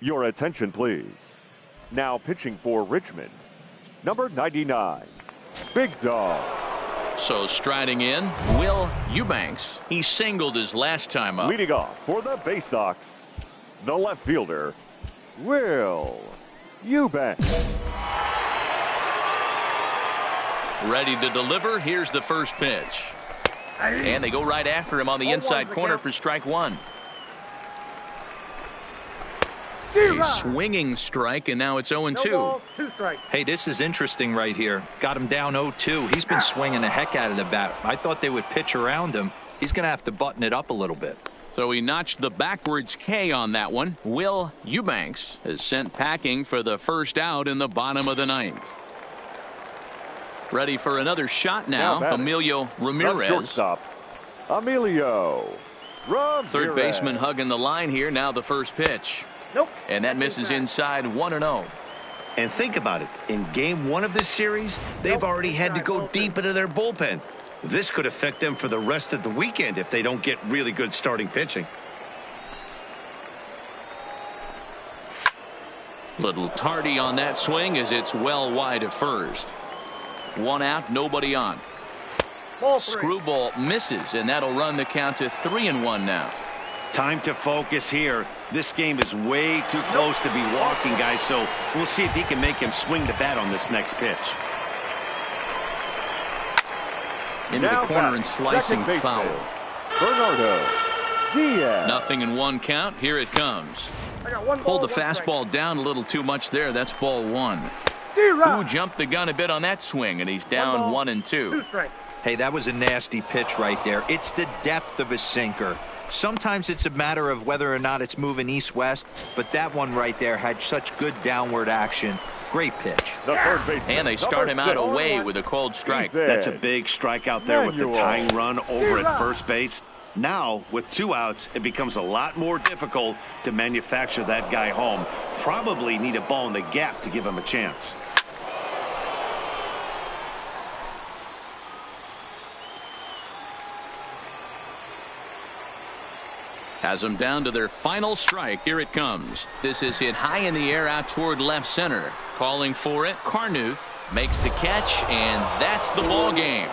Your attention, please. Now pitching for Richmond, number 99, Big Dog. So striding in, Will Eubanks. He singled his last time up. Leading off for the Bay Sox, the left fielder, Will Eubanks. Ready to deliver. Here's the first pitch. And they go right after him on the inside corner for strike one. A swinging strike, and now it's 0-2. Hey, this is interesting right here. Got him down 0-2. He's been swinging the heck out of the bat. I thought they would pitch around him. He's going to have to button it up a little bit. So he notched the backwards K on that one. Will Eubanks is sent packing for the first out in the bottom of the ninth. Ready for another shot now. Emilio Ramirez. Shortstop, Emilio Ramirez. Third baseman hugging the line here. Now the first pitch. Nope. And that misses inside 1-0. And think about it. In game one of this series, they've already had to go deep into their bullpen. This could affect them for the rest of the weekend if they don't get really good starting pitching. Little tardy on that swing as it's well wide of first. One out, nobody on. Screwball misses, and that'll run the count to 3-1 now. Time to focus here. This game is way too close to be walking, guys, so we'll see if he can make him swing the bat on this next pitch. Into the corner and slicing foul. Bernardo Diaz. Nothing in one count. Here it comes. Pulled the fastball down a little too much there. That's ball one. Who jumped the gun a bit on that swing, and he's down 1-2. Hey, that was a nasty pitch right there. It's the depth of a sinker. Sometimes it's a matter of whether or not it's moving east-west, but that one right there had such good downward action. Great pitch. And they start him out away with a cold strike. That's a big strike out there with the tying run over at first base. Now, with 2 outs, it becomes a lot more difficult to manufacture that guy home. Probably need a ball in the gap to give him a chance. Has them down to their final strike. Here it comes. This is hit high in the air out toward left center. Calling for it. Carnuth makes the catch, and that's the ball game.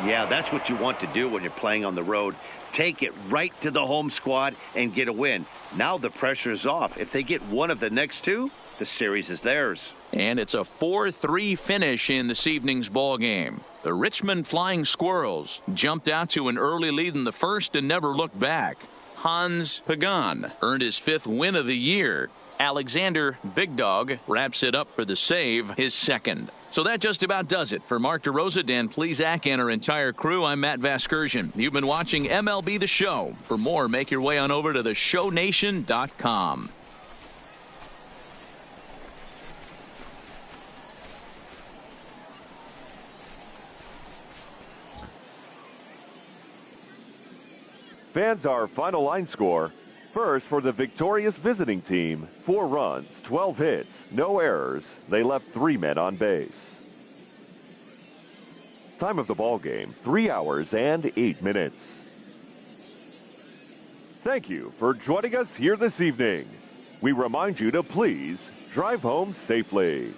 Yeah, that's what you want to do when you're playing on the road. Take it right to the home squad and get a win. Now the pressure is off. If they get one of the next two, the series is theirs. And it's a 4-3 finish in this evening's ball game. The Richmond Flying Squirrels jumped out to an early lead in the first and never looked back. Hans Pagan earned his 5th win of the year. Alexander Big Dog wraps it up for the save, his 2nd. So that just about does it. For Mark DeRosa, Dan Plesac, and our entire crew, I'm Matt Vasgersian. You've been watching MLB The Show. For more, make your way on over to theshownation.com. Fans, our final line score. First, for the victorious visiting team, 4 runs, 12 hits, no errors. They left 3 men on base. Time of the ball game, 3 hours and 8 minutes. Thank you for joining us here this evening. We remind you to please drive home safely.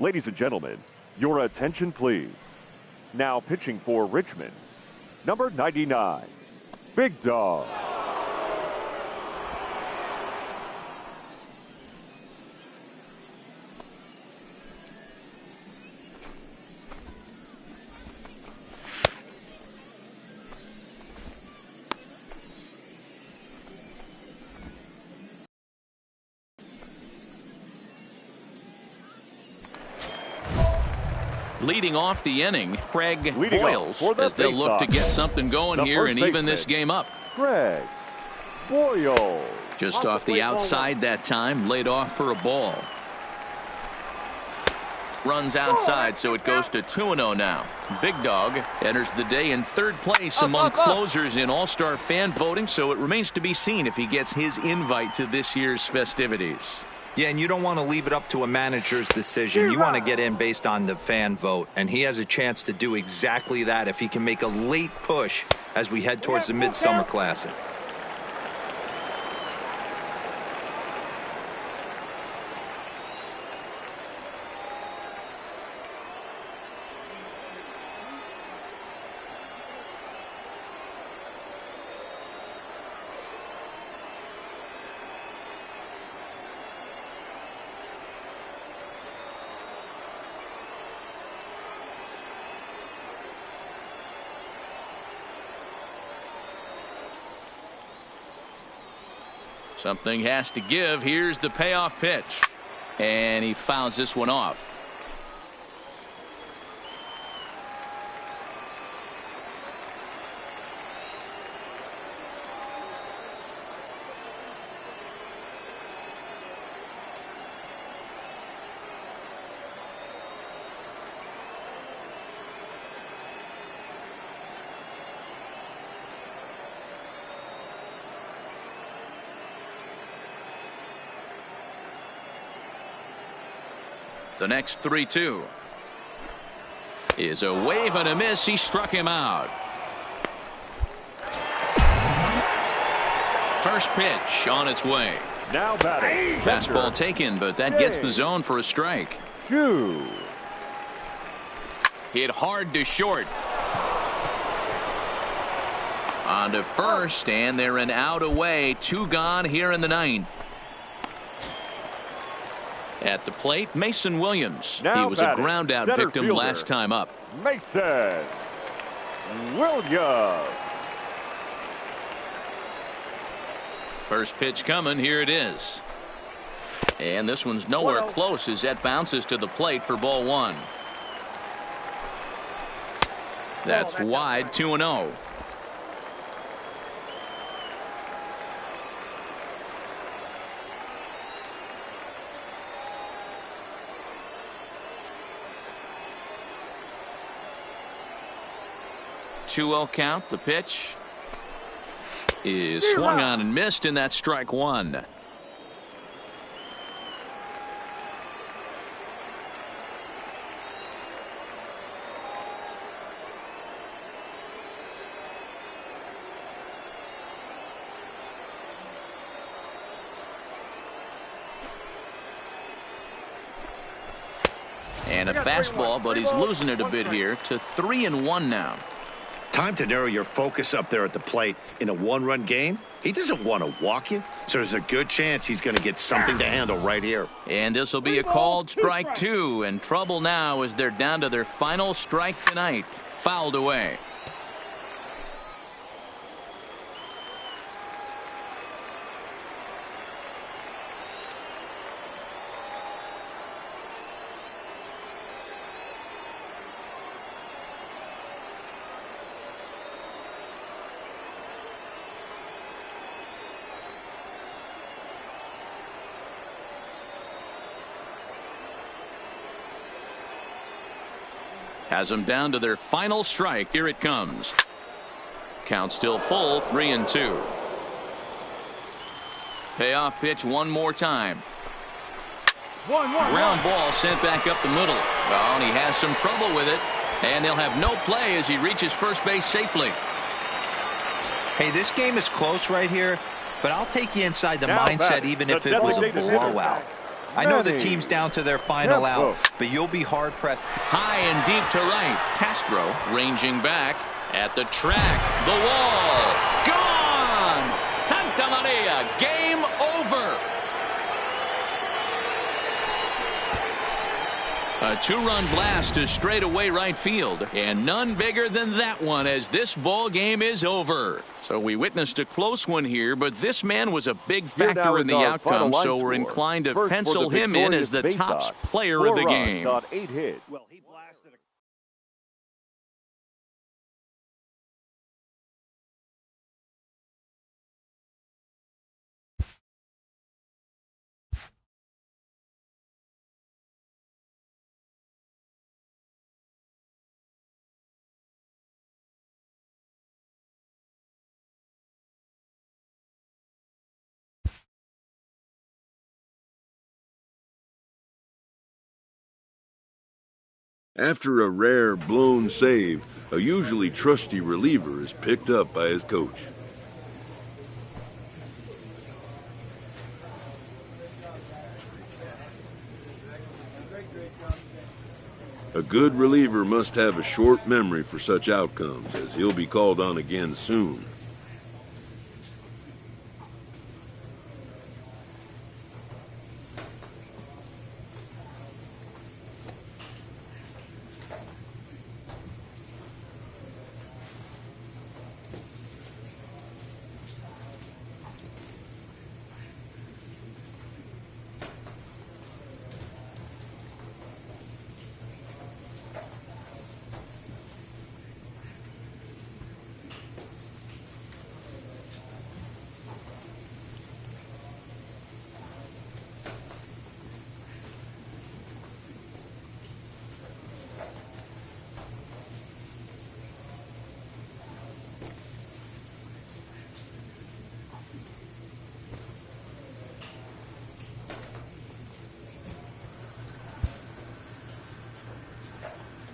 Ladies and gentlemen, your attention please. Now pitching for Richmond, number 99, Big Dog. Leading off the inning, Craig Leading Boyles, as they'll look to get something going here and even this game up. Craig Boyles. Just off the outside that time, laid off for a ball. Runs outside, so it goes to 2-0 now. Big Dog enters the day in third place among closers in All-Star fan voting, so it remains to be seen if he gets his invite to this year's festivities. Yeah, and you don't want to leave it up to a manager's decision. You want to get in based on the fan vote, and he has a chance to do exactly that if he can make a late push as we head towards the Midsummer Classic. Something has to give. Here's the payoff pitch. And he fouls this one off. The next 3-2 is a wave and a miss. He struck him out. First pitch on its way. Now batting. Fastball taken, but that gets the zone for a strike. Hughes. Hit hard to short. On to first, and they're an out away. 2 gone here in the 9th. At the plate, Mason Williams. Now he was a ground out victim fielder. last time up. Mason Williams. First pitch coming. Here it is. And this one's nowhere close as that bounces to the plate for ball 1. That's wide, 2-0. Two-0 count. The pitch is swung on and missed, and that's strike one. And a fastball, but he's losing it a bit here to 3-1 now. Time to narrow your focus up there at the plate. In a one-run game, he doesn't want to walk you, so there's a good chance he's going to get something to handle right here. And this will be a called strike two, and trouble now as they're down to their final strike tonight. Fouled away. Has them down to their final strike. Here it comes. Count still full, 3-2. Payoff pitch one more time. Ground ball sent back up the middle. Well, and he has some trouble with it. And they'll have no play as he reaches first base safely. Hey, this game is close right here, but I'll take you inside the mindset even if it was a blowout. I know the team's down to their final out, but you'll be hard-pressed. High and deep to right. Castro ranging back at the track. The wall. Gone! Santa Maria. Game over. A two-run blast to straightaway right field. And none bigger than that one as this ball game is over. So we witnessed a close one here, but this man was a big factor in the outcome, so we're inclined to pencil him in as the top player of the game. On 8 hits. Well, he blasted a After a rare blown save, a usually trusty reliever is picked up by his coach. A good reliever must have a short memory for such outcomes, as he'll be called on again soon.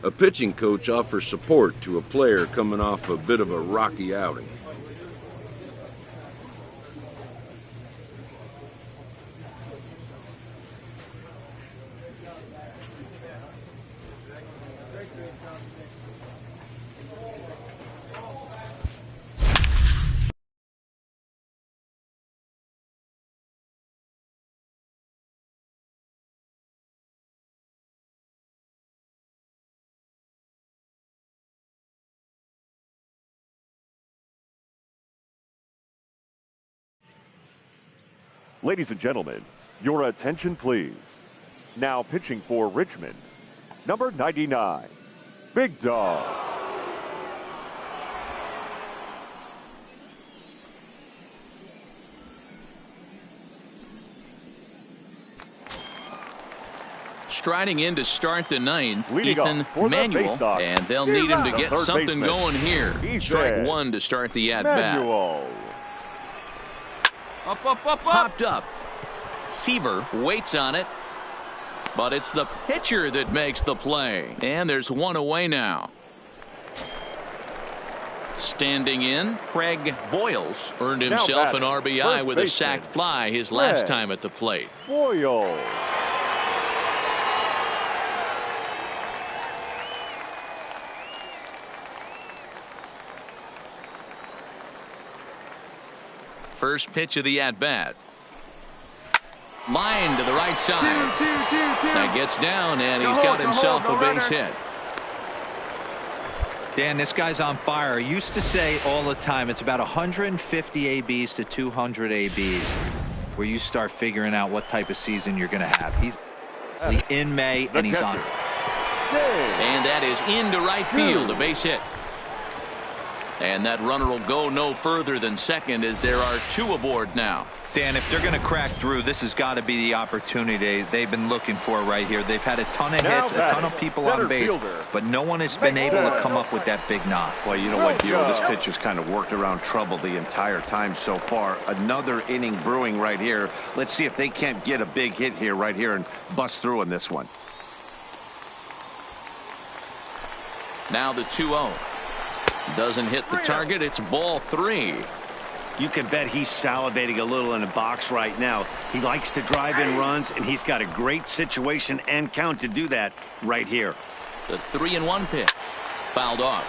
A pitching coach offers support to a player coming off a bit of a rocky outing. Ladies and gentlemen, your attention please. Now pitching for Richmond, number 99, Big Dog. striding in to start the ninth, Leading Ethan Manuel, and they'll need him to get something going here. Strike one to start the at-bat. Popped up. Seaver waits on it, but it's the pitcher that makes the play, and there's one away now. Standing in, Craig Boyles earned himself an RBI with a sac fly his last time at the plate. Boyles. First pitch of the at-bat. Line to the right side. That gets down, and he's got himself a base hit. Dan, this guy's on fire. I used to say all the time, it's about 150 ABs to 200 ABs where you start figuring out what type of season you're going to have. He's in May, and he's on. And that is into right field, a base hit. And that runner will go no further than second as there are two aboard now. Dan, if they're going to crack through, this has got to be the opportunity they've been looking for right here. They've had a ton of hits, a ton of people on base, but no one has been able to come up with that big knock. Well, you know what, Dio? This pitcher's kind of worked around trouble the entire time so far. Another inning brewing right here. Let's see if they can't get a big hit here right here and bust through in this one. Now the 2-0. Doesn't hit the target. It's ball three. You can bet he's salivating a little in the box right now. He likes to drive in runs, and he's got a great situation and count to do that right here. The 3-1 pitch. Fouled off.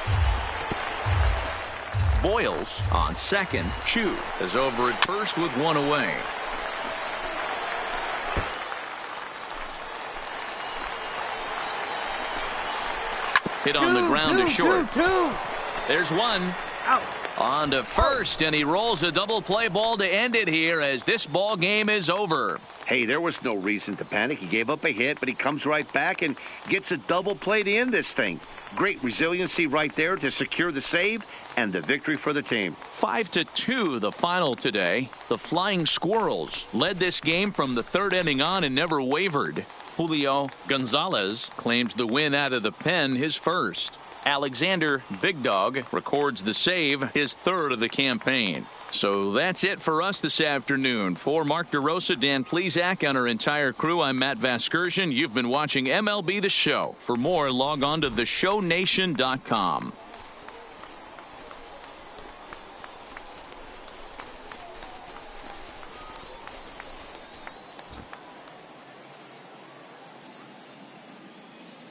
Boyles on second. Chu is over at first with one away. Hit on the ground to short. There's one. Out. On to first, and he rolls a double play ball to end it here as this ball game is over. Hey, there was no reason to panic. He gave up a hit, but he comes right back and gets a double play to end this thing. Great resiliency right there to secure the save and the victory for the team. 5-2 the final today. The Flying Squirrels led this game from the third inning on and never wavered. Julio Gonzalez claims the win out of the pen, his first. Alexander Big Dog records the save, his third of the campaign. So that's it for us this afternoon. For Mark DeRosa, Dan Plesac, and our entire crew, I'm Matt Vasgersian. You've been watching MLB The Show. For more, log on to theshownation.com.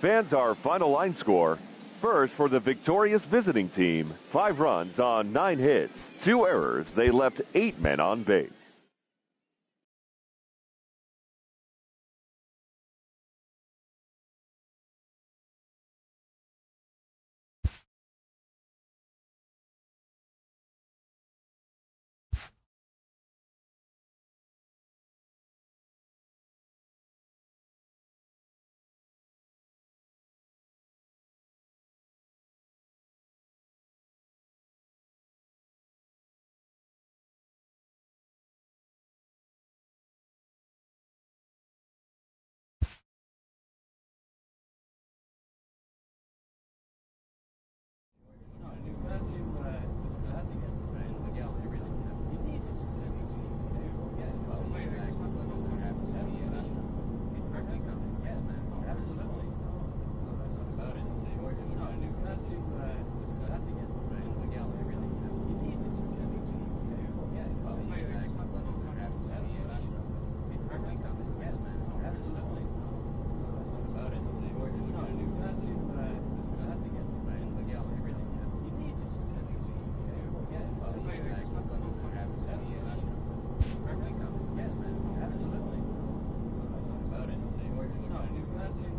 Fans, our final line score. First for the victorious visiting team, 5 runs on 9 hits, 2 errors. They left 8 men on base.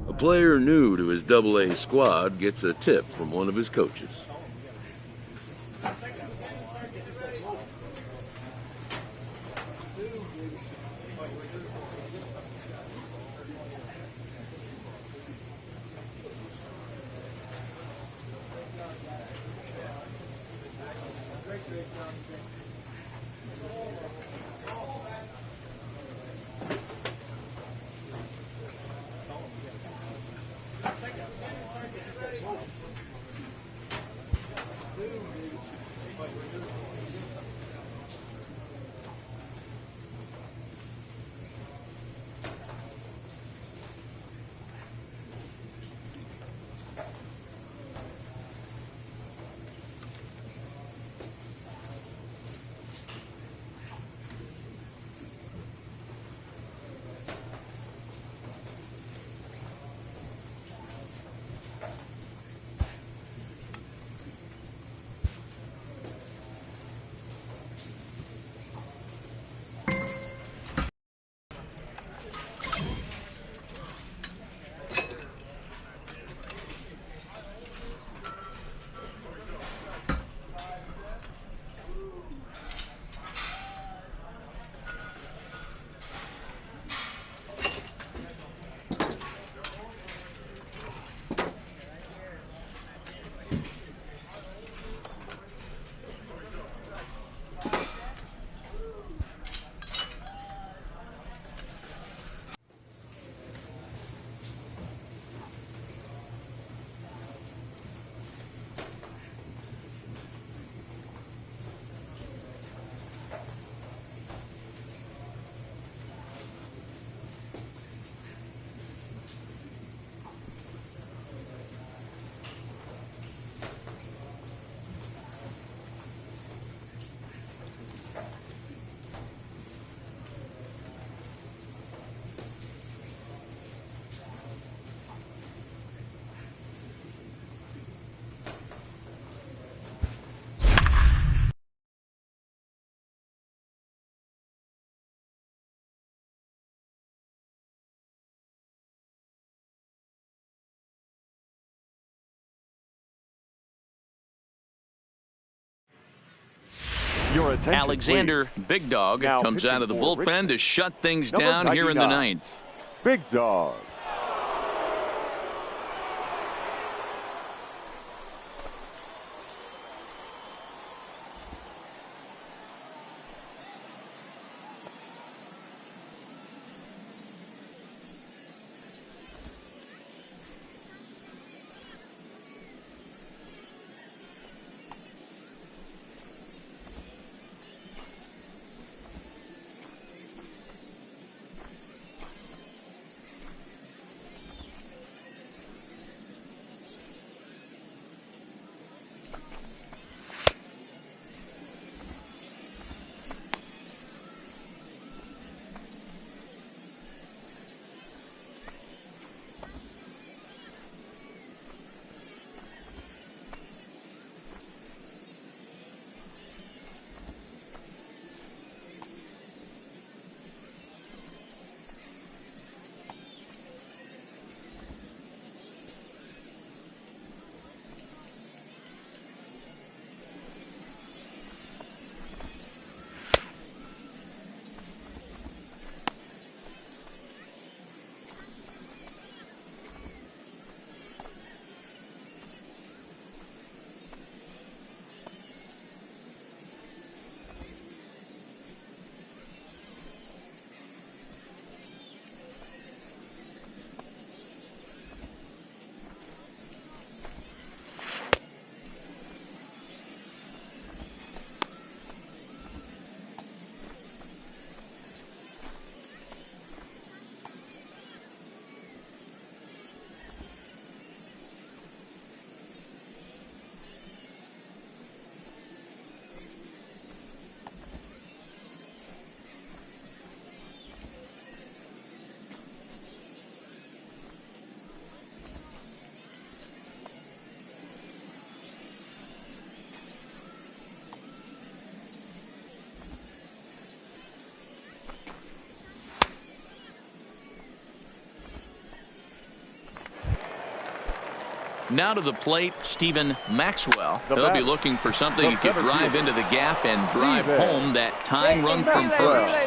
A player new to his Double-A squad gets a tip from one of his coaches. Your attention, Alexander please. Big Dog Now comes out of the pitching for bullpen to Richmond. shut things Number down here in the 99, ninth. Big Dog. Now to the plate, Stephen Maxwell. The He'll be batter, looking for something the he could center drive fielder, into the gap and drive Relay. home that tying run from Relay. first.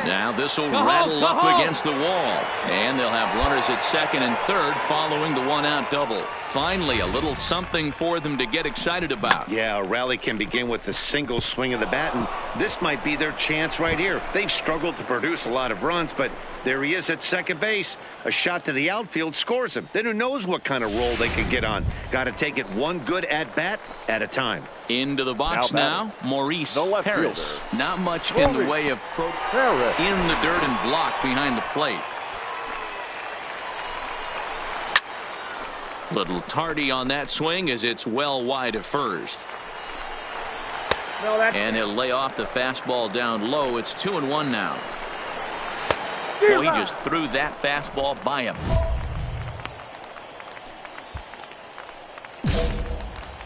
Now this will rattle up against the wall. And they'll have runners at second and third following the one-out double. Finally, a little something for them to get excited about. Yeah, a rally can begin with a single swing of the bat, and this might be their chance right here. They've struggled to produce a lot of runs, but there he is at second base. A shot to the outfield scores him. Then who knows what kind of roll they could get on. Got to take it one good at-bat at a time. Into the box now, Maurice Harris. Not much in the way of in the dirt and block behind the plate. Little tardy on that swing as it's well wide of first. And he'll lay off the fastball down low. It's 2-1 now. Well, he just threw that fastball by him.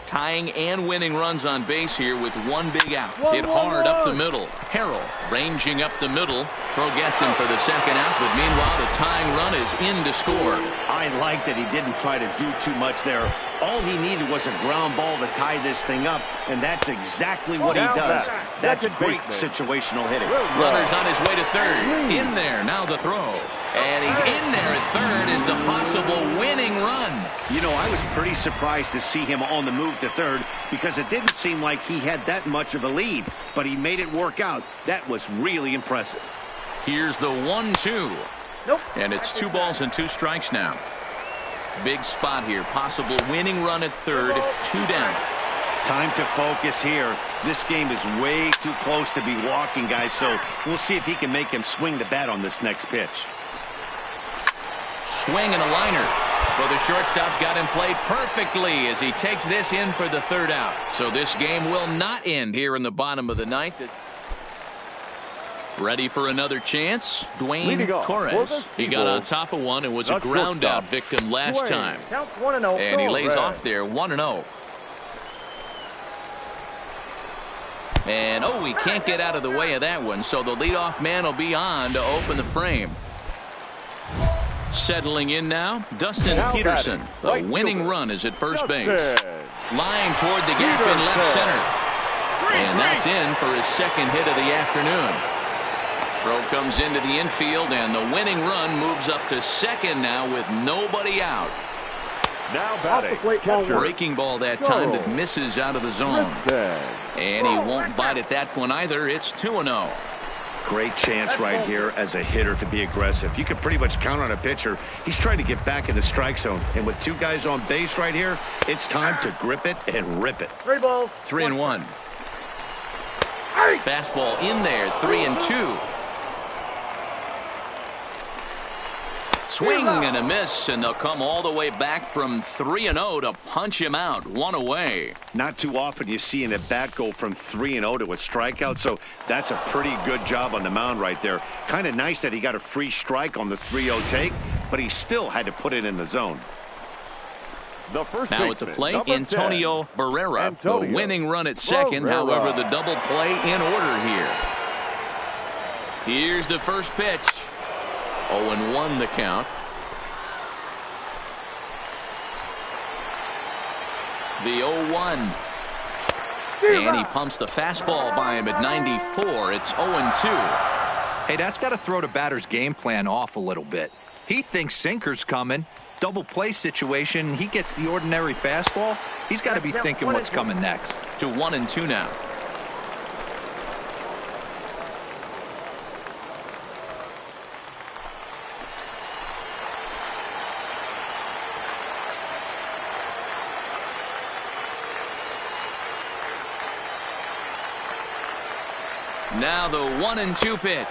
Tying and winning runs on base here with one big out. Hit hard up the middle. Harrell ranging up the middle. Throw gets him for the second out, but meanwhile the tying run is in to score. I like that he didn't try to do too much there. All he needed was a ground ball to tie this thing up, and that's exactly what he does. That's great situational hitting. Runner's on his way to third. In there, now the throw. And he's in there at third is the possible winning run. You know, I was pretty surprised to see him on the move to third because it didn't seem like he had that much of a lead, but he made it work out. That was really impressive. Here's the 1-2. And it's 2 balls and 2 strikes now. Big spot here. Possible winning run at third. 2 down. Time to focus here. This game is way too close to be walking, guys, so we'll see if he can make him swing the bat on this next pitch. Swing and a liner. Well, the shortstop's got him played perfectly as he takes this in for the third out. So this game will not end here in the bottom of the ninth. Ready for another chance? Dwayne Torres. He got on top of one and was a ground out victim last time. And he lays off there 1-0. And he can't get out of the way of that one, so the leadoff man will be on to open the frame. Settling in now, Dustin Peterson. The winning run is at first base. Line toward the gap in left center. And that's in for his second hit of the afternoon. Throw comes into the infield, and the winning run moves up to second now with nobody out. Now batting, breaking ball that time that misses out of the zone. And he won't bite at that one either. It's 2-0. Great chance right here as a hitter to be aggressive. You can pretty much count on a pitcher. He's trying to get back in the strike zone. And with 2 guys on base right here, it's time to grip it and rip it. 3-1. Fastball in there, 3-2. Swing and a miss, and they'll come all the way back from 3-0 to punch him out. 1 away. Not too often you see an at-bat go from 3-0 to a strikeout, so that's a pretty good job on the mound right there. Kind of nice that he got a free strike on the 3-0 take, but he still had to put it in the zone. The first now at the plate, Antonio Barrera. The winning run at second, however, the double play in order here. Here's the first pitch. 0-1 the count. The 0-1. And he pumps the fastball by him at 94. It's 0-2. Hey, that's got to throw the batter's game plan off a little bit. He thinks sinker's coming. Double play situation. He gets the ordinary fastball. He's got to be thinking what's coming next. To 1-2 now. Now the 1-2 pitch.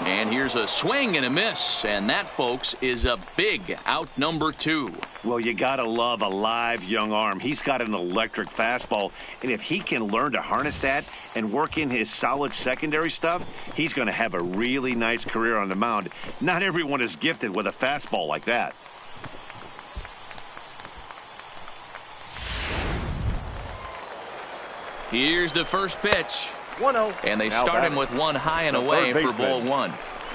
And here's a swing and a miss. And that, folks, is a big out number 2. Well, you got to love a live young arm. He's got an electric fastball. And if he can learn to harness that and work in his solid secondary stuff, he's going to have a really nice career on the mound. Not everyone is gifted with a fastball like that. Here's the first pitch. 1-0. And they start him with one high and away for ball 1.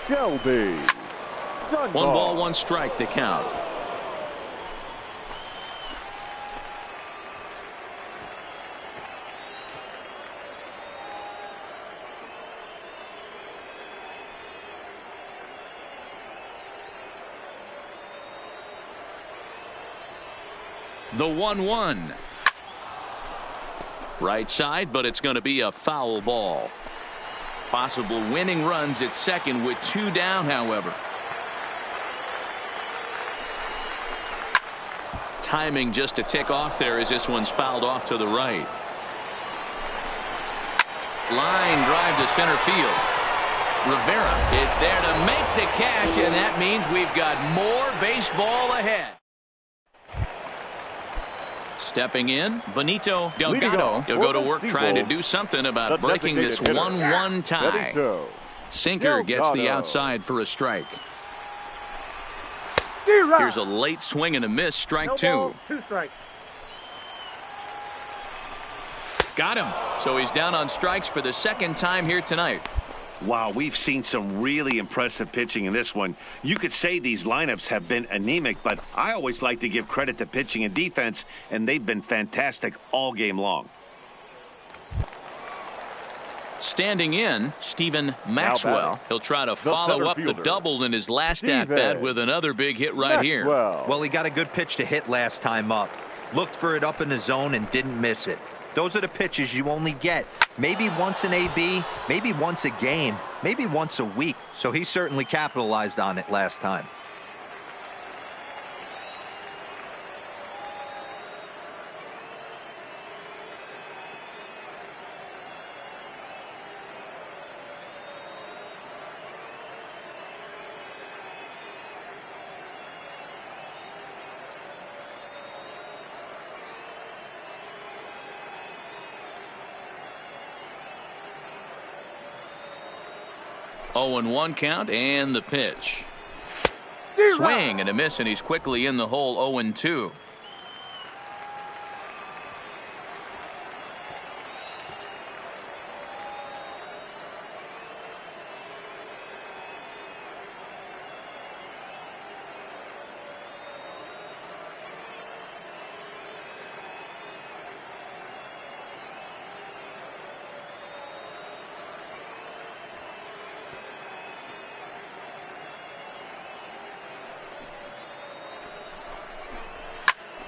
Shelby. 1 ball, 1 strike to count. The 1-1. Right side, but it's going to be a foul ball. Possible winning runs at second with 2 down, however. Timing just a tick off there as this one's fouled off to the right. Line drive to center field. Rivera is there to make the catch, and that means we've got more baseball ahead. Stepping in, Benito Delgado. He'll go to work trying to do something about breaking this 1-1 tie. Sinker gets the outside for a strike. Here's a late swing and a miss, strike 2. 2 strikes. Got him. So he's down on strikes for the second time here tonight. Wow, we've seen some really impressive pitching in this one. You could say these lineups have been anemic, but I always like to give credit to pitching and defense, and they've been fantastic all game long. Standing in, Stephen Maxwell. He'll try to follow up the double in his last at-bat with another big hit right here. Well, he got a good pitch to hit last time up. Looked for it up in the zone and didn't miss it. Those are the pitches you only get maybe once in AB, maybe once a game, maybe once a week. So he certainly capitalized on it last time. Oh, 0-1 count and the pitch. Swing and a miss, and he's quickly in the hole. 0-2.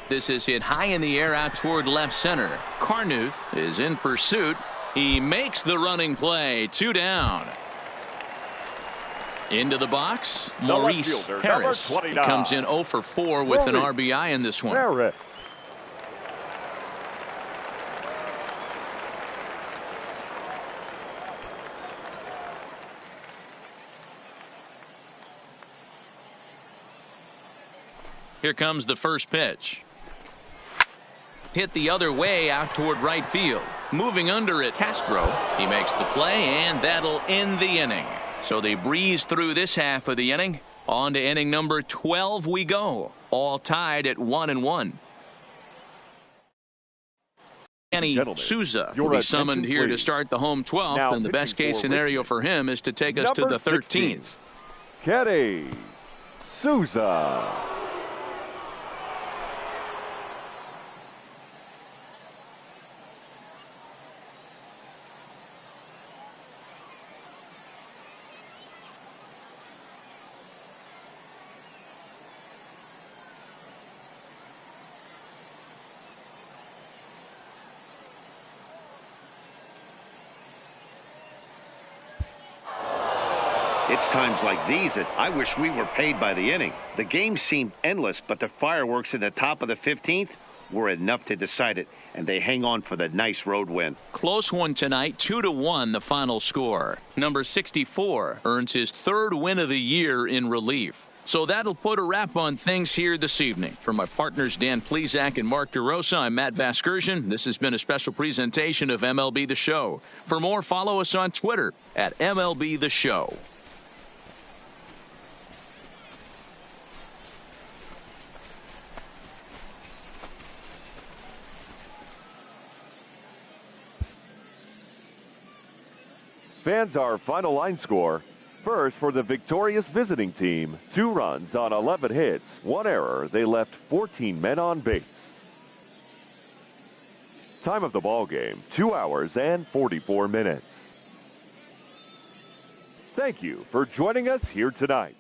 This is hit high in the air out toward left center. Carnuth is in pursuit. He makes the running play. 2 down. Into the box, Maurice Harris. He comes in 0 for 4 with an RBI in this one. Harris. Here comes the first pitch. Hit the other way out toward right field. Moving under it, Castro. He makes the play, and that'll end the inning. So they breeze through this half of the inning. On to inning number 12 we go. All tied at 1-1. Kenny Souza will be summoned here to start the home 12th, and the best case scenario for him is to take us to the 13th. Kenny Souza. It's times like these that I wish we were paid by the inning. The game seemed endless, but the fireworks at the top of the 15th were enough to decide it, and they hang on for the nice road win. Close one tonight, 2-1 the final score. Number 64 earns his 3rd win of the year in relief. So that'll put a wrap on things here this evening. For my partners Dan Plesac and Mark DeRosa, I'm Matt Vasgersian. This has been a special presentation of MLB The Show. For more, follow us on Twitter at MLB The Show. Fans, our final line score. First, for the victorious visiting team, 2 runs on 11 hits, 1 error. They left 14 men on base. Time of the ball game, 2 hours and 44 minutes. Thank you for joining us here tonight.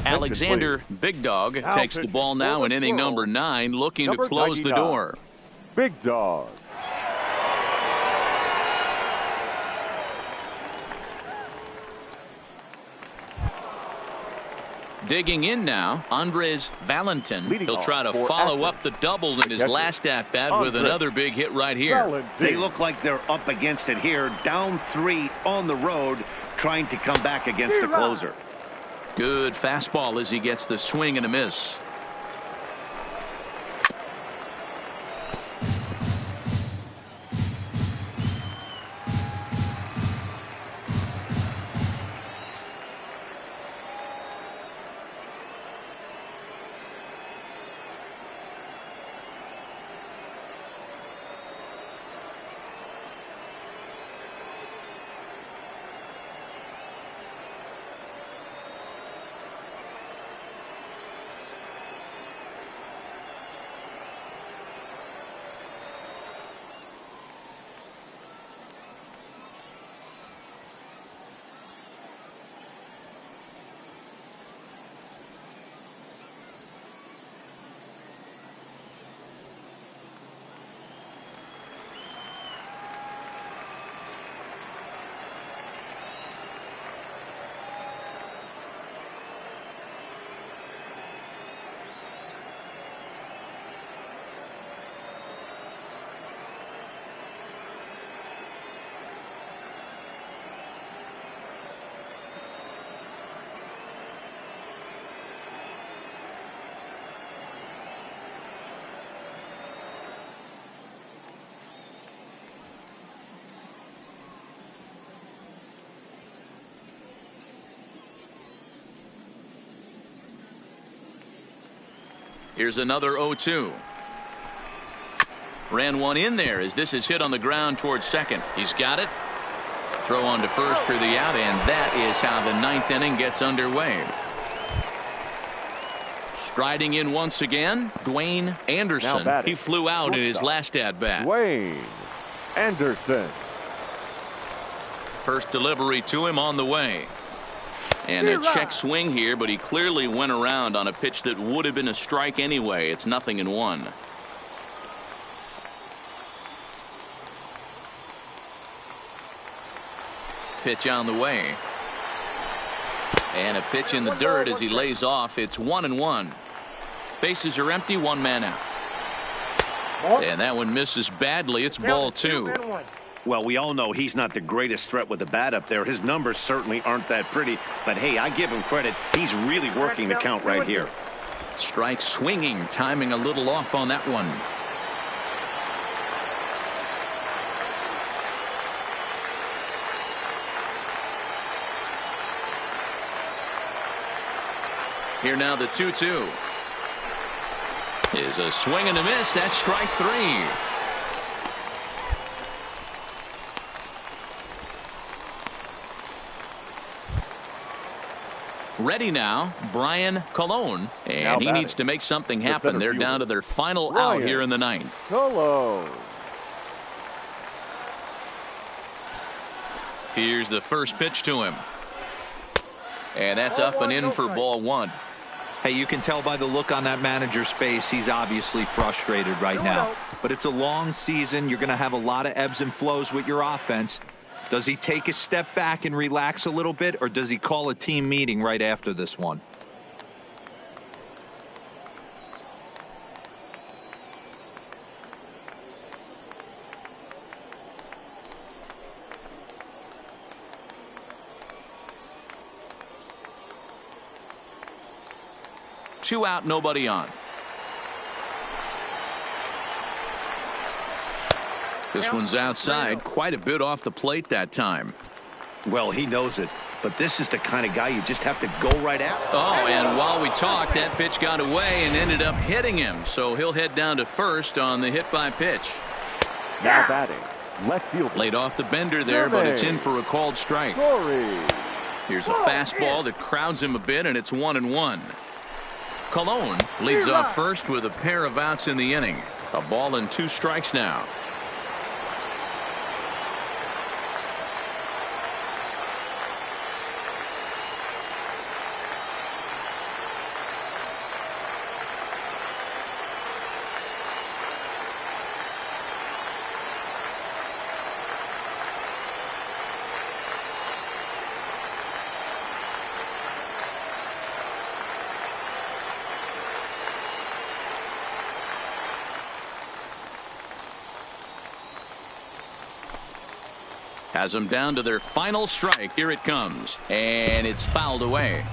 Alexander please. Big Dog Now takes the ball now in inning number 9, looking to close the door. Big Dog. Digging in now, Andres Valentin. He'll try to follow up the double in his last at-bat with another big hit right here. They look like they're up against it here, down 3 on the road, trying to come back against the closer. Good fastball as he gets the swing and a miss. Here's another 0-2. Ran one in there as this is hit on the ground towards second. He's got it. Throw on to first for the out, and that is how the 9th inning gets underway. Striding in once again, Dwayne Anderson. He flew out in his last at-bat. Dwayne Anderson. First delivery to him on the way. And a check swing here, but he clearly went around on a pitch that would have been a strike anyway. It's 0-1. Pitch on the way. And a pitch in the dirt as he lays off. It's 1-1. Bases are empty, 1 man out. And that one misses badly. It's ball 2. Well, we all know he's not the greatest threat with the bat up there. His numbers certainly aren't that pretty. But, hey, I give him credit. He's really working the count right here. Strike swinging, timing a little off on that one. Here now the 2-2. Is a swing and a miss. That's strike 3. Ready now, Brian Colon, and he needs to make something happen. They're down to their final out here in the 9th. Colon. Here's the first pitch to him. And that's up and in for ball 1. Hey, you can tell by the look on that manager's face, he's obviously frustrated right now. But it's a long season. You're going to have a lot of ebbs and flows with your offense. Does he take a step back and relax a little bit, or does he call a team meeting right after this one? Two out, nobody on. This one's outside, quite a bit off the plate that time. Well, he knows it, but this is the kind of guy you just have to go right at. Oh, and while we talked, that pitch got away and ended up hitting him. So he'll head down to first on the hit by pitch. Now batting, left field. Laid off the bender there, but it's in for a called strike. Here's a fastball that crowds him a bit, and it's 1-1. Colon leads off first with a pair of outs in the inning. A ball and 2 strikes now. Has them down to their final strike. Here it comes. And it's fouled away.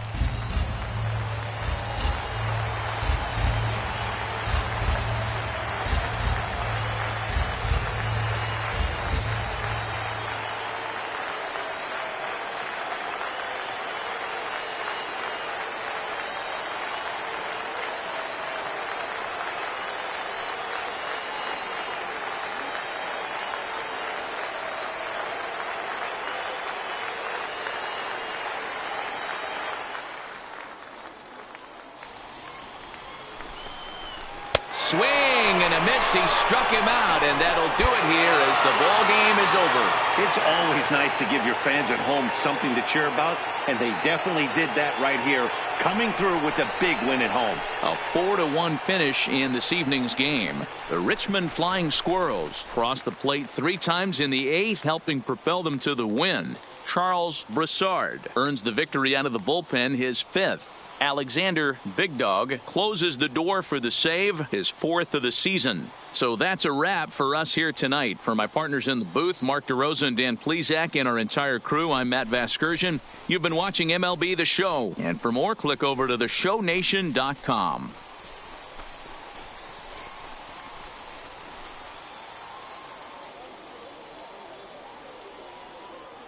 Swing and a miss. He struck him out, and that'll do it here as the ball game is over. It's always nice to give your fans at home something to cheer about, and they definitely did that right here, coming through with a big win at home. A 4-1 finish in this evening's game. The Richmond Flying Squirrels crossed the plate 3 times in the 8th, helping propel them to the win. Charles Brassard earns the victory out of the bullpen, his 5th. Alexander Big Dog closes the door for the save, his 4th of the season. So that's a wrap for us here tonight. For my partners in the booth, Mark DeRosa and Dan Plesac, and our entire crew, I'm Matt Vasgersian. You've been watching MLB The Show. And for more, click over to theshownation.com.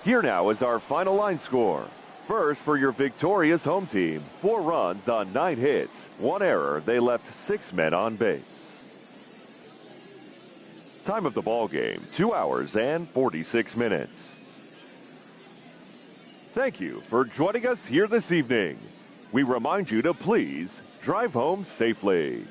Here now is our final line score. First, for your victorious home team, 4 runs on 9 hits, 1 error. They left 6 men on base. Time of the ball game, 2 hours and 46 minutes. Thank you for joining us here this evening. We remind you to please drive home safely.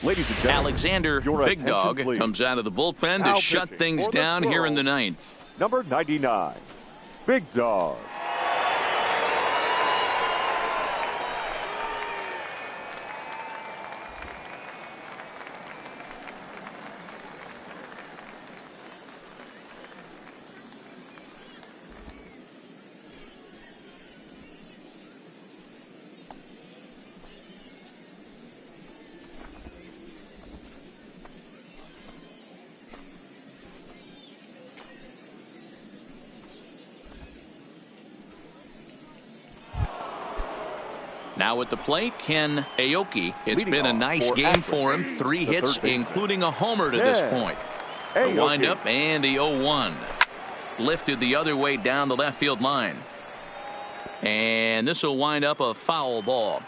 Ladies and gentlemen, Alexander Big Dog comes out of the bullpen to shut things down here in the 9th. Number 99, Big Dog. Now at the plate, Ken Aoki. It's been a nice game for him. 3 hits, including a homer to this point. The windup and the 0-1. Lifted the other way down the left field line. And this will wind up a foul ball.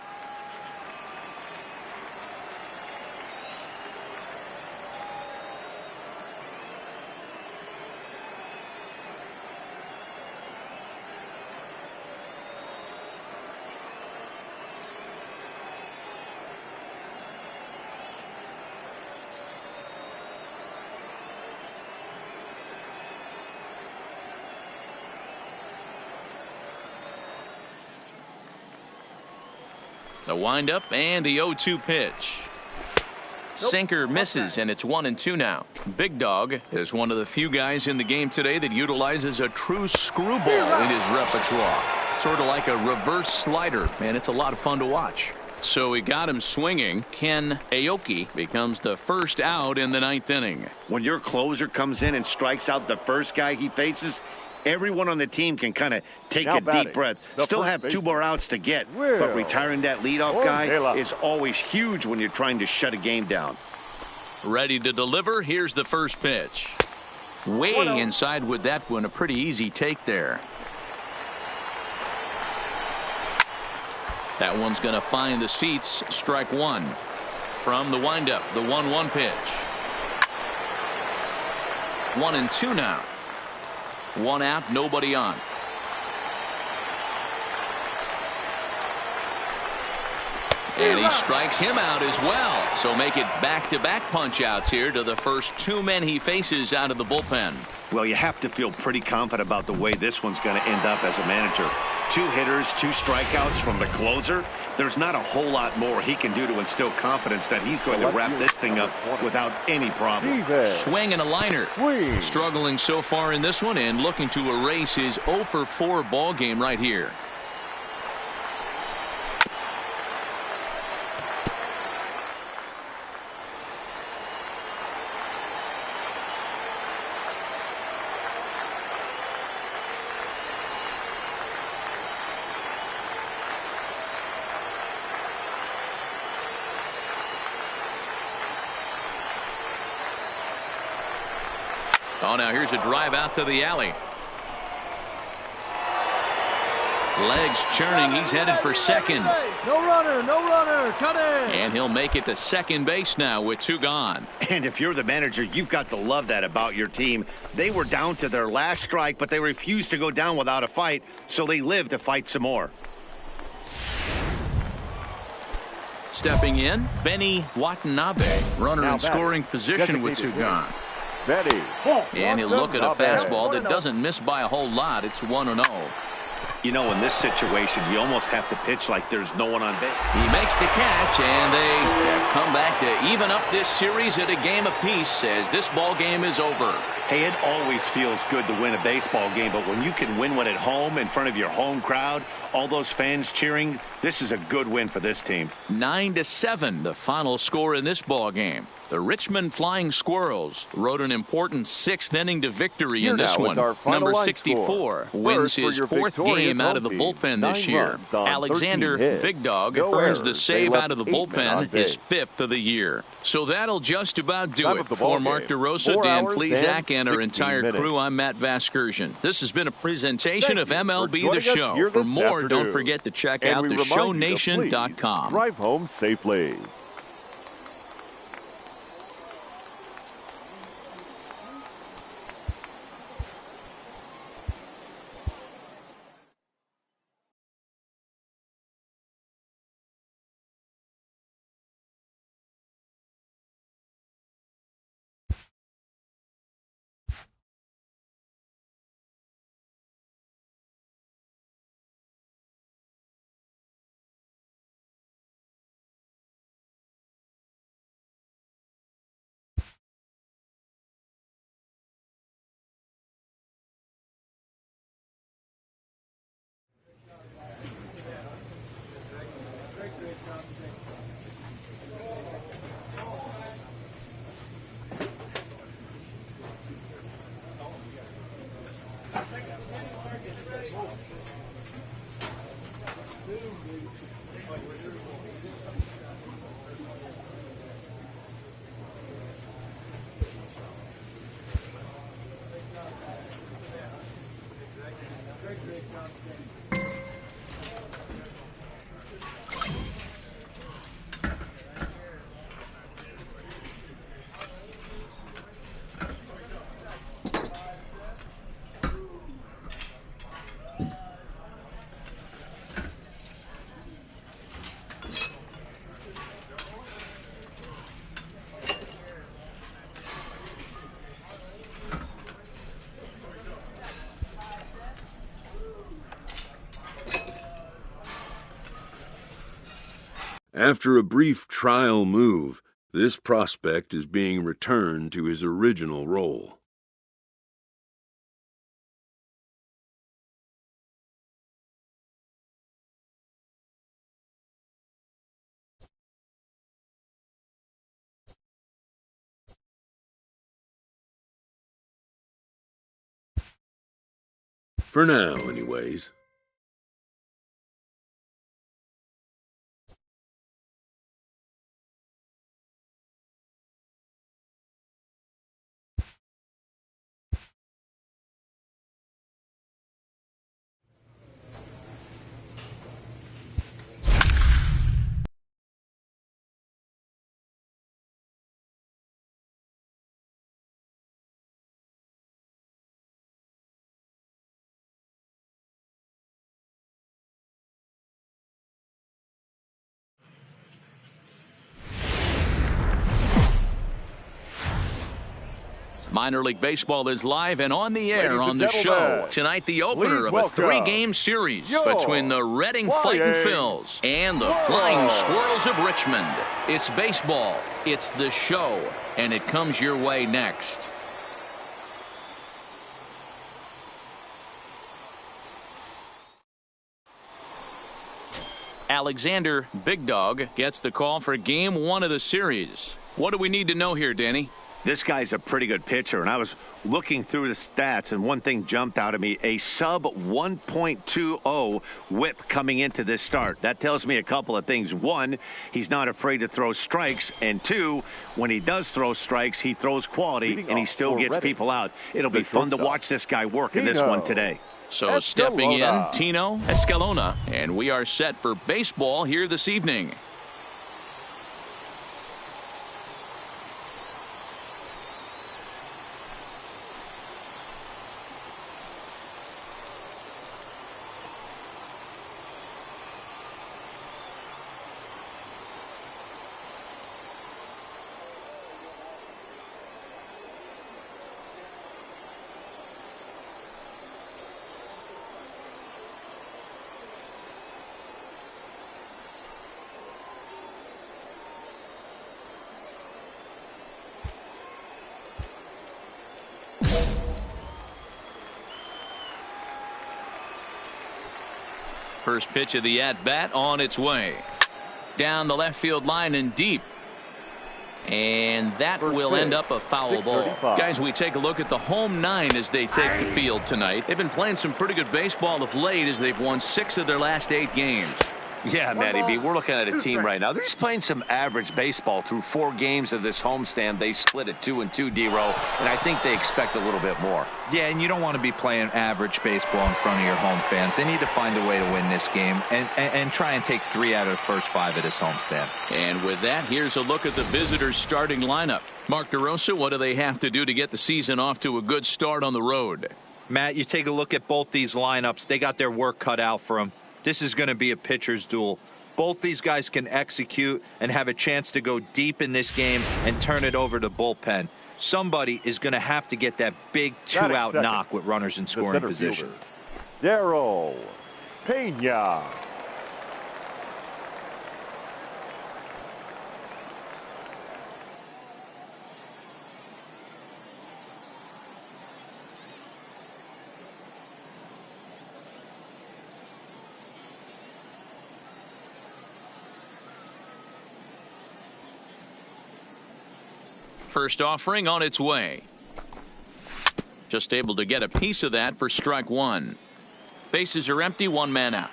The windup and the 0-2 pitch. Sinker misses, and it's 1-2 now. Big Dog is one of the few guys in the game today that utilizes a true screwball in his repertoire. Sort of like a reverse slider, and it's a lot of fun to watch. So he got him swinging. Ken Aoki becomes the first out in the 9th inning. When your closer comes in and strikes out the first guy he faces, Everyone on the team can kind of take a deep breath. Still have 2 more outs to get, but retiring that leadoff guy is always huge when you're trying to shut a game down. Ready to deliver. Here's the first pitch. Way inside with that one. A pretty easy take there. That one's going to find the seats. Strike one. From the windup, the 1-1 pitch. 1-2 now. 1 out, nobody on. And he strikes him out as well. So make it back-to-back punch-outs here to the first 2 men he faces out of the bullpen. Well, you have to feel pretty confident about the way this one's going to end up as a manager. 2 hitters, 2 strikeouts from the closer. There's not a whole lot more he can do to instill confidence that he's going to wrap this thing up without any problem. Swing and a liner. Struggling so far in this one and looking to erase his 0-for-4 ball game right here. Oh, now here's a drive out to the alley. Legs churning. He's headed for second. No runner, cut in. And he'll make it to second base now with 2 gone. And if you're the manager, you've got to love that about your team. They were down to their last strike, but they refused to go down without a fight, so they lived to fight some more. Stepping in, Benny Watanabe. Runner in scoring position with 2 gone. And he'll look at a fastball that doesn't miss by a whole lot. It's 1-0. You know, in this situation, you almost have to pitch like there's no one on base. He makes the catch, and they have come back to even up this series at a game apiece as this ball game is over. Hey, it always feels good to win a baseball game, but when you can win one at home in front of your home crowd, all those fans cheering, this is a good win for this team. 9-7, the final score in this ball game. The Richmond Flying Squirrels rode an important 6th inning to victory in this one. Number 64 wins his 4th game out of the bullpen this year. Alexander Big Dog earns the save out of the bullpen, his 5th of the year. So that'll just about do it. For Mark DeRosa, Dan Plesac, and our entire crew, I'm Matt Vasgersian. This has been a presentation of MLB The Show. For more, don't forget to check out theshownation.com. Drive home safely. After a brief trial move, this prospect is being returned to his original role. For now, anyways. Minor League Baseball is live and on the air on the show. Tonight, the opener of a 3-game series between the Reading Fightin' Phils and the Flying Squirrels of Richmond. It's baseball, it's the show, and it comes your way next. Alexander Big Dog gets the call for Game 1 of the series. What do we need to know here, Danny? This guy's a pretty good pitcher, and I was looking through the stats, and one thing jumped out at me, a sub 1.20 whip coming into this start. That tells me a couple of things. One, he's not afraid to throw strikes, and two, when he does throw strikes, he throws quality, and he still gets people out. It'll be fun to watch this guy work in this one today. So stepping in, Tino Escalona, and we are set for baseball here this evening. First pitch of the at-bat on its way. Down the left field line and deep. And that will end up a foul ball. Guys, we take a look at the home 9 as they take the field tonight. They've been playing some pretty good baseball of late as they've won 6 of their last 8 games. Yeah, Matty B, we're looking at a team right now. They're just playing some average baseball through 4 games of this homestand. They split at 2-2, D-Row, and I think they expect a little bit more. Yeah, and you don't want to be playing average baseball in front of your home fans. They need to find a way to win this game and try and take 3 out of the first 5 at this homestand. And with that, here's a look at the visitors' starting lineup. Mark DeRosa, what do they have to do to get the season off to a good start on the road? Matt, you take a look at both these lineups. They got their work cut out for them. This is going to be a pitcher's duel. Both these guys can execute and have a chance to go deep in this game and turn it over to bullpen. Somebody is going to have to get that big 2-out knock with runners in scoring position. Darryl Pena. First offering on its way. Just able to get a piece of that for strike 1. Bases are empty, 1 man out.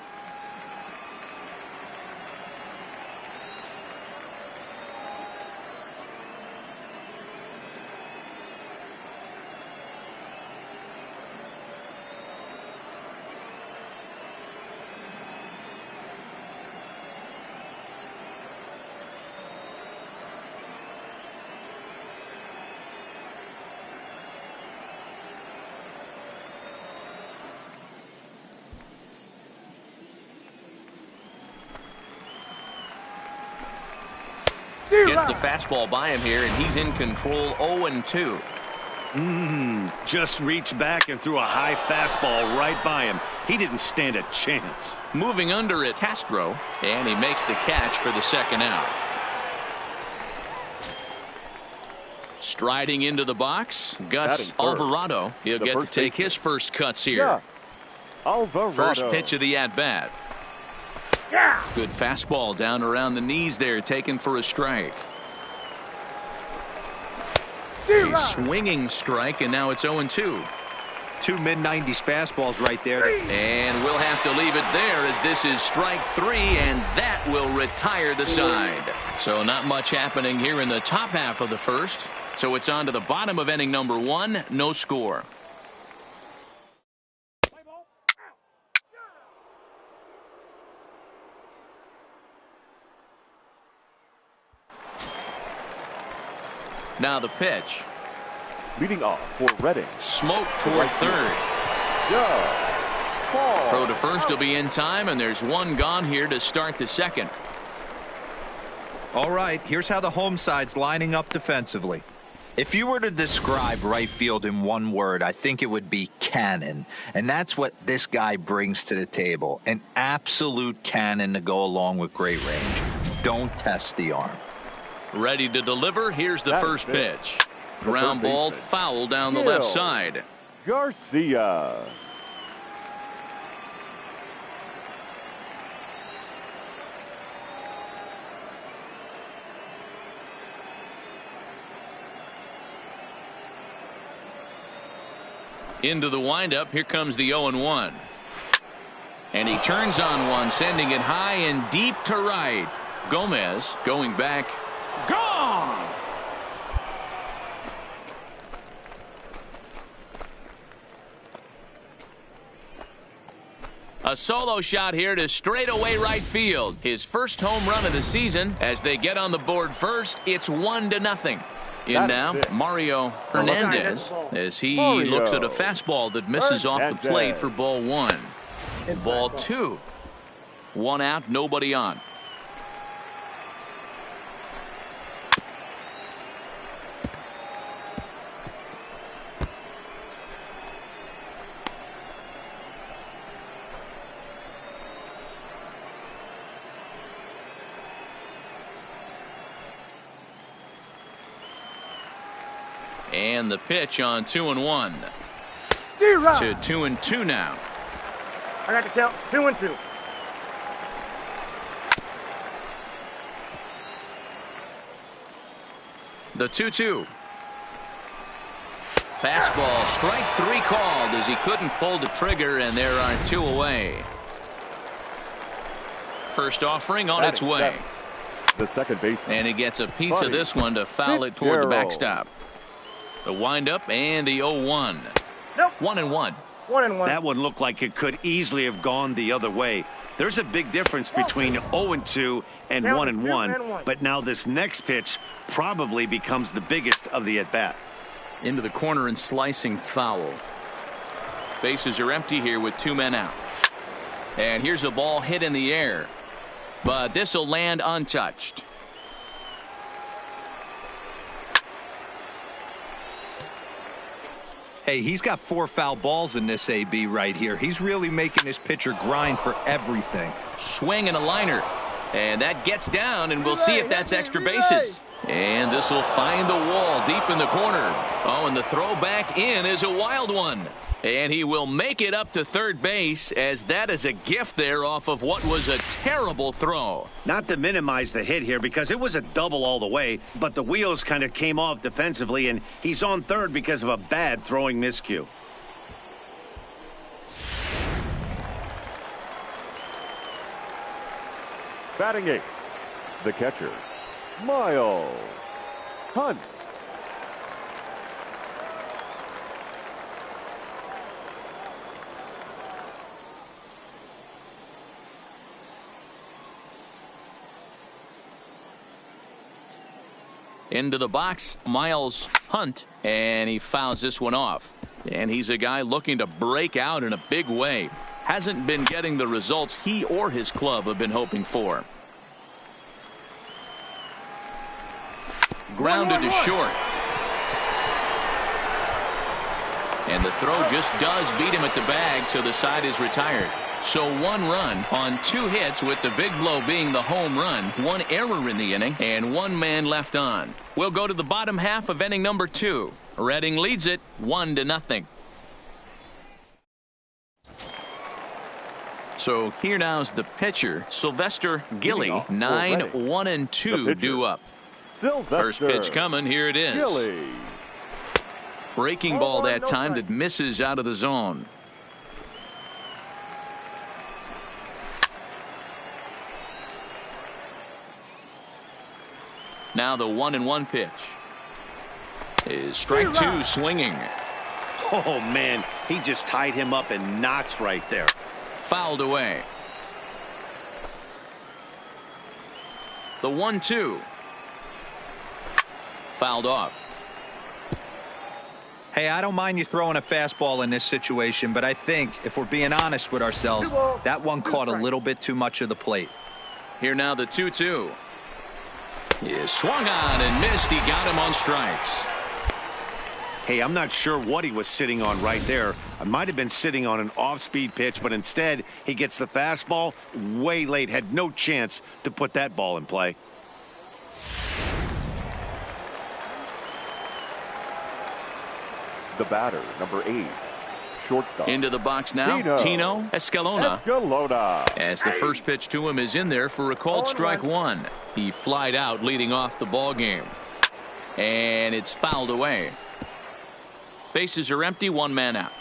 Gets the fastball by him here, and he's in control. 0-2. Just reached back and threw a high fastball right by him. He didn't stand a chance. Moving under it, Castro, and he makes the catch for the second out. Striding into the box, Gus Alvarado. He'll get to take his first cuts here. Alvarado. First pitch of the at-bat. Good fastball down around the knees there, taken for a strike. A swinging strike, and now it's 0-2. two mid-90s fastballs right there. And we'll have to leave it there as this is strike 3, and that will retire the side. So not much happening here in the top half of the first. So it's on to the bottom of inning number 1, no score. Now the pitch. Leading off for Reading. Smoke toward third. Throw to first will be in time, and there's one gone here to start the second. All right, here's how the home side's lining up defensively. If you were to describe right field in one word, I think it would be cannon. And that's what this guy brings to the table. An absolute cannon to go along with great range. Don't test the arm. Ready to deliver. Here's the first pitch. Ground ball foul down the left side. Garcia. Into the windup. Here comes the 0-1. And he turns on one, sending it high and deep to right. Gomez going back. Gone! A solo shot here to straightaway right field. His first home run of the season. As they get on the board first, it's 1-0. In now, Mario Hernandez, as he looks at a fastball that misses off the plate for ball 1. Ball 2. 1 out, nobody on. And the pitch on 2-1. To 2-2 now. I got to count 2-2. The 2-2. Fastball, strike 3 called as he couldn't pull the trigger, and there are 2 away. First offering on its way. The second baseman. And he gets a piece of this one to foul it toward the backstop. The windup and the 0-1. Nope. 1-1. 1-1. That one looked like it could easily have gone the other way. There's a big difference between 0-2 and 1-1. But now this next pitch probably becomes the biggest of the at-bat. Into the corner and slicing foul. Bases are empty here with 2 men out. And here's a ball hit in the air. But this will land untouched. Hey, he's got 4 foul balls in this AB right here. He's really making this pitcher grind for everything. Swing and a liner. And that gets down, and we'll see if that's extra bases. And this will find the wall deep in the corner. Oh, and the throw back in is a wild one. And he will make it up to third base, as that is a gift there off of what was a terrible throw. Not to minimize the hit here, because it was a double all the way, but the wheels kind of came off defensively, and he's on third because of a bad throwing miscue. Batting 8th, the catcher, Miles Hunt. Into the box, Miles Hunt, and he fouls this one off. And he's a guy looking to break out in a big way. Hasn't been getting the results he or his club have been hoping for. Grounded to short. And the throw just does beat him at the bag, so the side is retired. So 1 run on 2 hits, with the big blow being the home run. 1 error in the inning, and 1 man left on. We'll go to the bottom half of inning number 2. Reading leads it 1-0. So here now's the pitcher, Sylvester Gilly. 9-1-2 due up. Sylvester First pitch coming. Here it is. Gilly. Breaking ball that time that misses out of the zone. Now the 1-1 pitch is strike two, swinging. Oh, man, he just tied him up in knots right there. Fouled away. The 1-2. Fouled off. Hey, I don't mind you throwing a fastball in this situation, but I think if we're being honest with ourselves, that one caught a little bit too much of the plate. Here now the 2-2. He is swung on and missed. He got him on strikes. Hey, I'm not sure what he was sitting on right there. I might have been sitting on an off-speed pitch, but instead he gets the fastball way late. Had no chance to put that ball in play. The batter, number 8, shortstop. Into the box now, Tino Escalona. As the first pitch to him is in there for a called strike one. He flied out leading off the ball game. And it's fouled away. Bases are empty, one man out.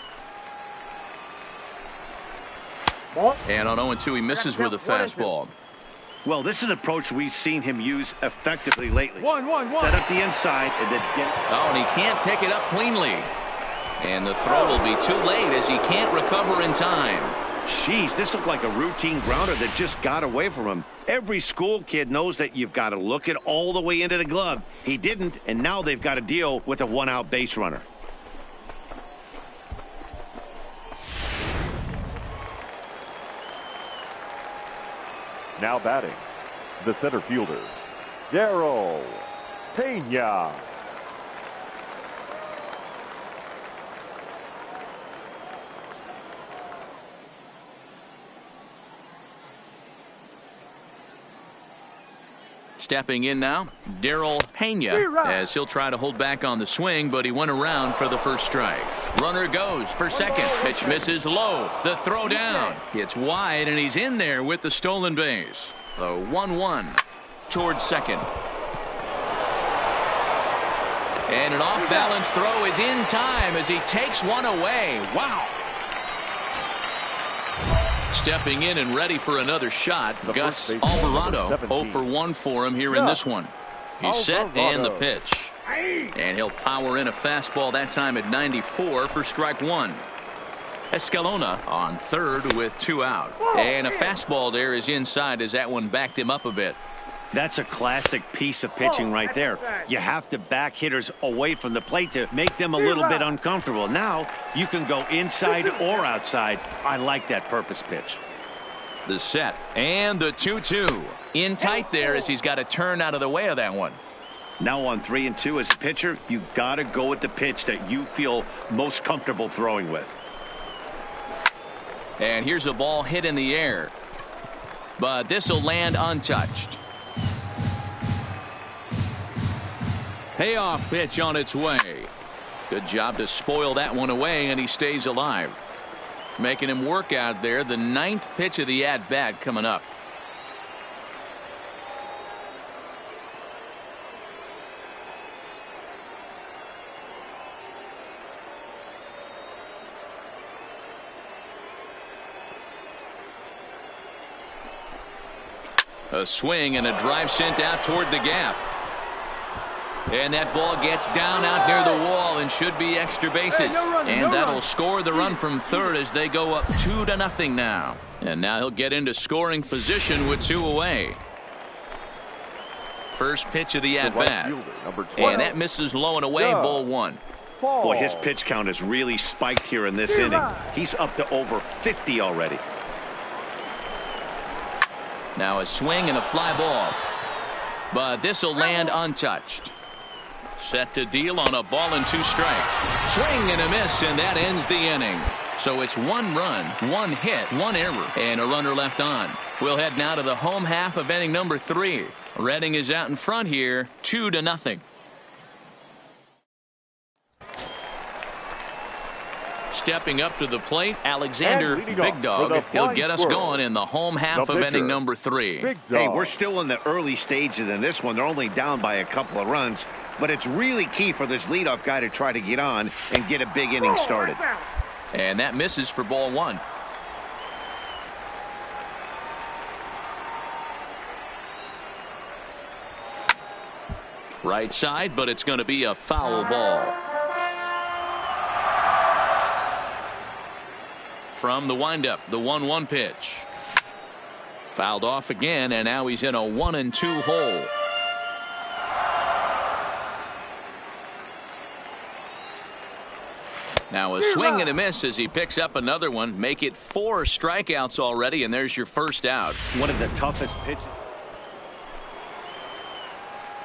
And on 0-2 he misses with a fastball. Well, this is an approach we've seen him use effectively lately. Set up the inside and then get. Oh, and he can't pick it up cleanly. And the throw will be too late as he can't recover in time. Jeez, this looked like a routine grounder that just got away from him. Every school kid knows that you've got to look it all the way into the glove. He didn't, and now they've got to deal with a one-out base runner. Now batting, the center fielder, Daryl Pena. Stepping in now, Daryl Pena, as he'll try to hold back on the swing, but he went around for the first strike. Runner goes for second. Pitch misses low. The throw down. It's wide, and he's in there with the stolen base. The 1-1 towards second. And an off-balance throw is in time as he takes one away. Wow. Stepping in and ready for another shot, Gus Alvarado. 0 for 1 for him here in this one. He's set and the pitch. And he'll power in a fastball that time at 94 for strike one. Escalona on third with 2 out. And a fastball there is inside as that one backed him up a bit. That's a classic piece of pitching right there. You have to back hitters away from the plate to make them a little bit uncomfortable. Now you can go inside or outside. I like that purpose pitch. The set and the 2-2 in tight there as he's got to turn out of the way of that one. Now on 3-2 as a pitcher, you got to go with the pitch that you feel most comfortable throwing with. And here's a ball hit in the air, but this will land untouched. Payoff pitch on its way. Good job to spoil that one away, and he stays alive. Making him work out there. The 9th pitch of the at-bat coming up. A swing and a drive sent out toward the gap. And that ball gets down out near the wall and should be extra bases. And that'll score the run from third as they go up 2-0 now. And now he'll get into scoring position with 2 away. First pitch of the at-bat. And that misses low and away, ball 1. Boy, his pitch count has really spiked here in this inning. He's up to over 50 already. Now a swing and a fly ball. But this will land untouched. Set to deal on a ball and 2 strikes. Swing and a miss, and that ends the inning. So it's 1 run, 1 hit, 1 error, and a runner left on. We'll head now to the home half of inning number 3. Reading is out in front here, 2-0. Stepping up to the plate, Alexander Big Dog. He'll get us going in the home half of inning number 3. Hey, we're still in the early stages in this one. They're only down by a couple of runs, but it's really key for this leadoff guy to try to get on and get a big inning started. And that misses for ball 1. Right side, but it's going to be a foul ball. From the windup, the 1-1 pitch. Fouled off again, and now he's in a 1-2 hole. Now a swing and a miss as he picks up another one. Make it 4 strikeouts already, and there's your first out. One of the toughest pitches.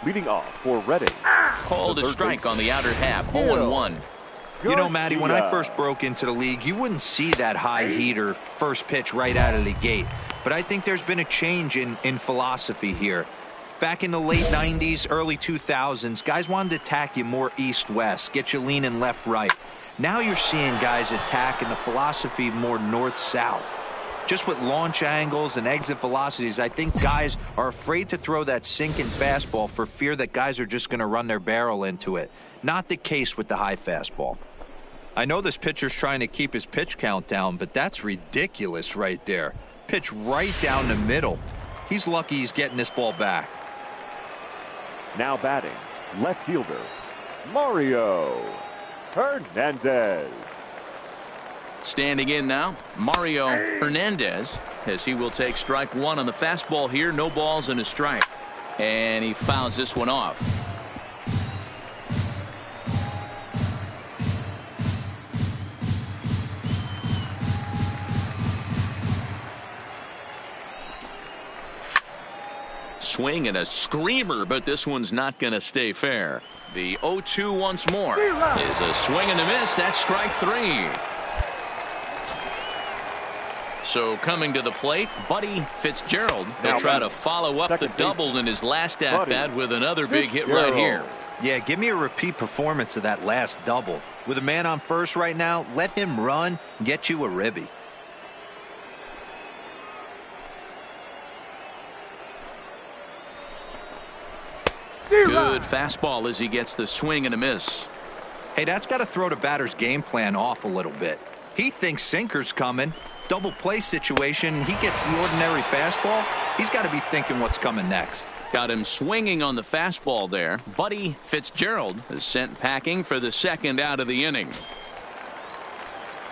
Leading off for Reading. Called a strike on the outer half. 0-1. You know, Matty, when I first broke into the league, you wouldn't see that high heater first pitch right out of the gate. But I think there's been a change in philosophy here. Back in the late 90s, early 2000s, guys wanted to attack you more east-west, get you leaning left-right. Now you're seeing guys attack in the philosophy more north-south. Just with launch angles and exit velocities, I think guys are afraid to throw that sinking fastball for fear that guys are just going to run their barrel into it. Not the case with the high fastball. I know this pitcher's trying to keep his pitch count down, but that's ridiculous right there. Pitch right down the middle. He's lucky he's getting this ball back. Now batting, left fielder, Mario Hernandez. Standing in now, Mario Hernandez, as he will take strike 1 on the fastball here. No balls and a strike. And he fouls this one off. Swing and a screamer, but this one's not going to stay fair. The 0-2 once more is a swing and a miss. That's strike 3. So coming to the plate, Buddy Fitzgerald. He'll try to follow up the double in his last at-bat with another big hit right here. Yeah, give me a repeat performance of that last double. With a man on first right now, let him run and get you a ribby. Good fastball as he gets the swing and a miss. Hey, that's got to throw the batter's game plan off a little bit. He thinks sinker's coming. Double play situation. He gets the ordinary fastball. He's got to be thinking what's coming next. Got him swinging on the fastball there. Buddy Fitzgerald is sent packing for the second out of the inning.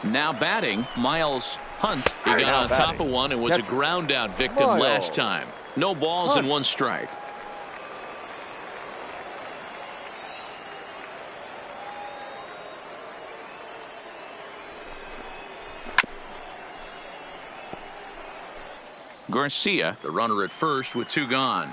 Now batting, Miles Hunt. He got on top of one and was a ground out victim last time. No balls and 1 strike. Garcia, the runner at first with 2 gone.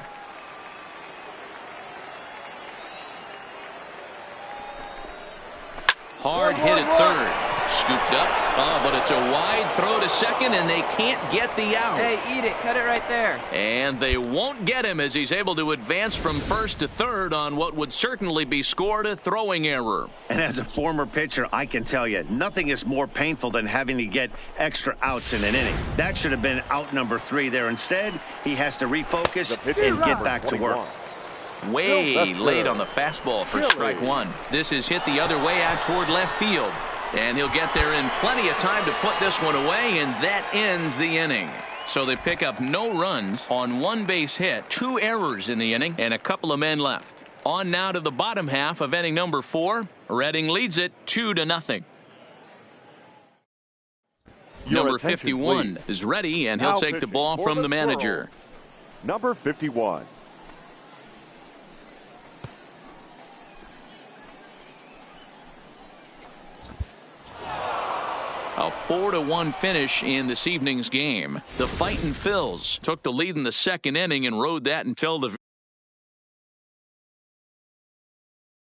Hard hit at third. Scooped up. Oh, but it's a wide throw to second, and they can't get the out. Hey, eat it. Cut it right there. And they won't get him as he's able to advance from first to third on what would certainly be scored a throwing error. And as a former pitcher, I can tell you, nothing is more painful than having to get extra outs in an inning. That should have been out number 3 there. Instead, he has to refocus and get back to work. Way late on the fastball for strike 1. This is hit the other way out toward left field. And he'll get there in plenty of time to put this one away, and that ends the inning. So they pick up no runs on 1 base hit, 2 errors in the inning, and a couple of men left. On now to the bottom half of inning number 4. Reading leads it 2-0. Number 51 is ready, and he'll take the ball from the manager. Number 51. A 4-1 finish in this evening's game. The Fightin' Phils took the lead in the second inning and rode that until the